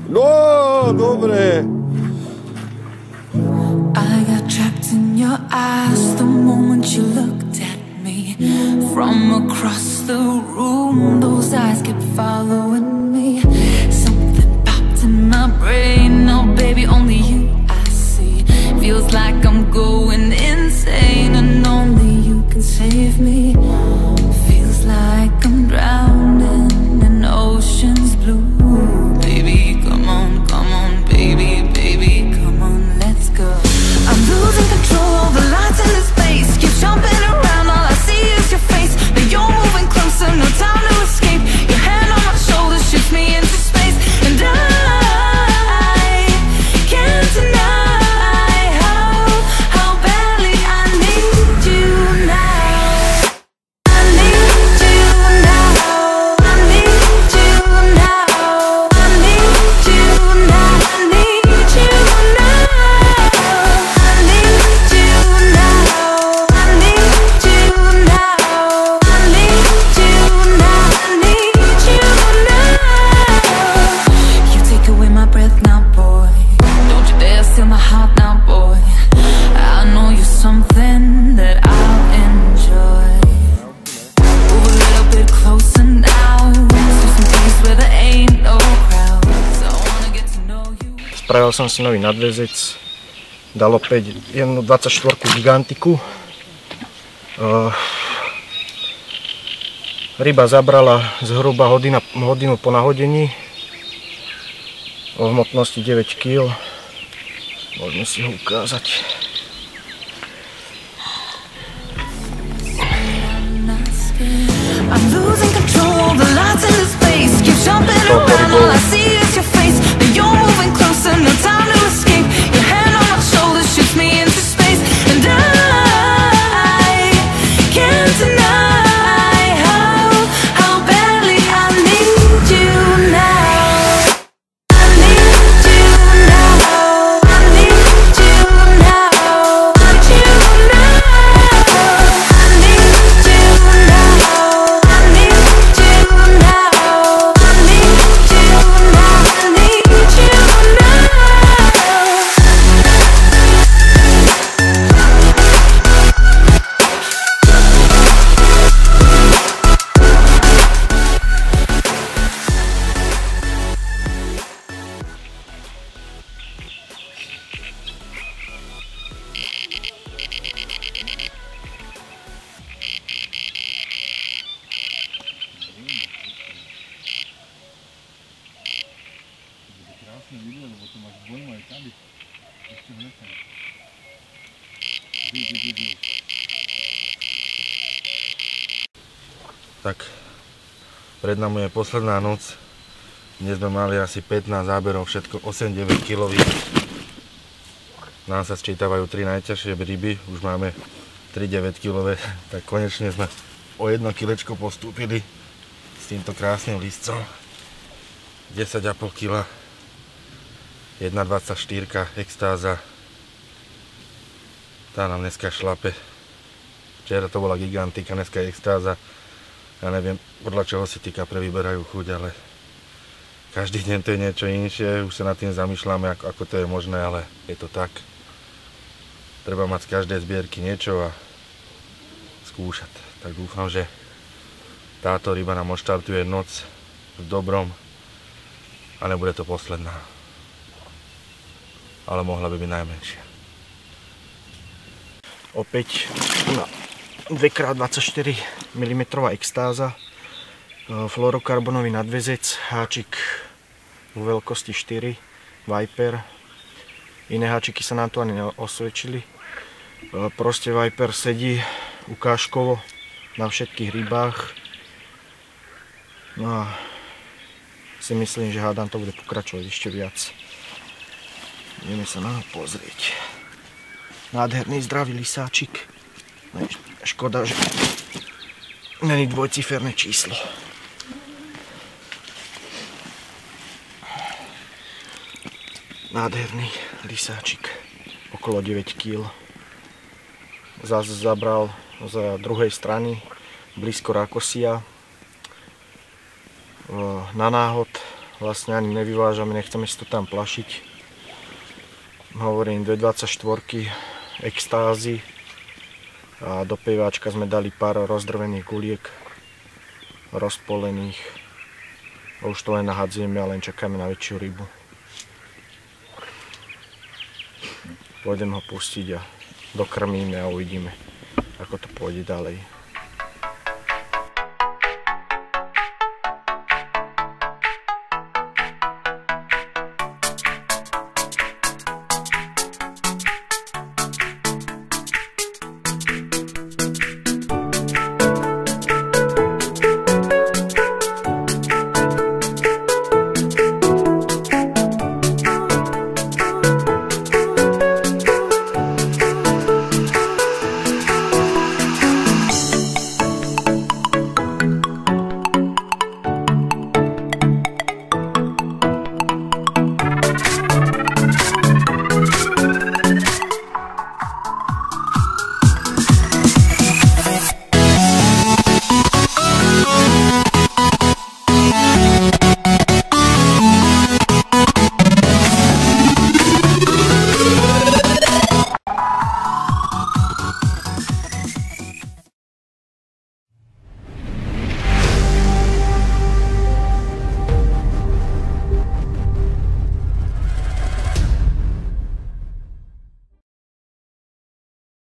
No, dobre. I got trapped in your eyes the moment you looked at me. From across the room, those eyes kept following me. Something popped in my brain, now baby, only you I see. Feels like I'm going insane and only you can save me. Feels like I'm drowning in ocean's blue. Baby, come on, baby, baby, come on, let's go. I'm losing control of the lights in this space. Keep jumping around, all I see is your face. But you're moving closer, no time to escape. Your hand on my shoulder shifts me into space. And I can't deny how badly I need you now. I need you now. I need you now. I need you now. I need you now. I need you now. I need you now. I need you now. I need you now. You take away my breath now, boy. Don't you dare steal my heart now, boy. I know you're something that I'll enjoy. Move a little bit closer now, to some place where there ain't no crowds. I wanna get to know you. Spravil som si nový nadväzec, dal opäť jednu 24 gigantiku. Ryba zabrala zhruba hodinu po nahodení o hmotnosti 9 kg. Môžeme si ho ukázať. I'm losing control, the lights in the space keep jumping around, all I see is your face. But you're moving closer, no time to escape. Your hand on my shoulder shoots me into space. And I can't deny how badly I need you now. I need you now. I need you now. I need you now. I need you now. I need you now. I need you now. I need you now. Tak, pred nami je posledná noc. Dnes sme mali asi 15 záberov, všetko 8-9 kg. Nám sa sčítavajú 3 najťažšie ryby, už máme 3 9 kg, tak konečne sme o 1 kilečko postúpili s týmto krásnym lístcom. 10,5 kg, 1,24 extáza. Tá nám dneska šlape. Včera to bola gigantika, dneska je extáza. Ja neviem, podľa čoho si tí kapre vyberajú chuť, ale každý deň to je niečo inšie. Už sa nad tým zamýšľame, ako to je možné, ale je to tak. Treba mať z každej zbierky niečo a skúšať. Tak dúfam, že táto ryba nám odštartuje noc v dobrom a nebude to posledná. Ale mohla by byť najmenšia. Opäť 2x24 mm extáza, fluorokarbonový nadväzec, háčik vo veľkosti 4, Viper. Iné háčiky sa nám tu ani neosvedčili. Proste Viper sedí ukážkovo na všetkých rybách. No a si myslím, že hádam to bude pokračovať ešte viac. Ideme sa na ho pozrieť. Nádherný zdravý lisáčik. Škoda, že není dvojciferné číslo. Nádherný lisáčik, okolo 9 kg. Zase zabral z druhej strany, blízko Rákosia. na náhod. Vlastne ani nevyvážame, nechceme si to tam plašiť. Hovorím, 224 extázy a do pieváčka sme dali pár rozdrvených guliek, rozpolených. Už to len nahadzujeme a len čakáme na väčšiu rybu. Pôjdem ho pustiť a dokrmíme a uvidíme, ako to pôjde ďalej.